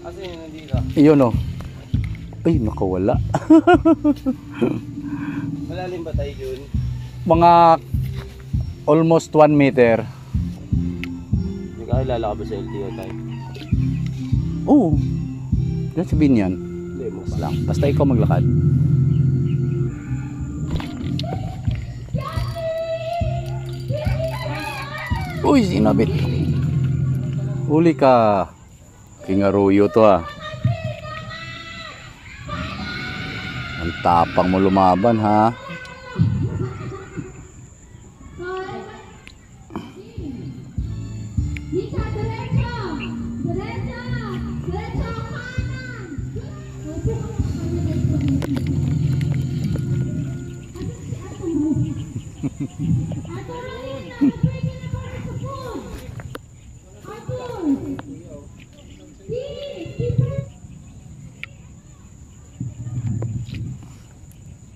Asa yun nandito? Iyon o. Ay, nakawala. Malalim ba tayo dun? Mga almost 1 meter. Nakakilala ka ba sa LTO tayo? Oo. Diyan sabihin yan. Hindi mo Basta lang. Basta ikaw maglakad. Uy, sinabit. Uli ka. King Arroyo to ah. Ang tapang mo lumaban ha.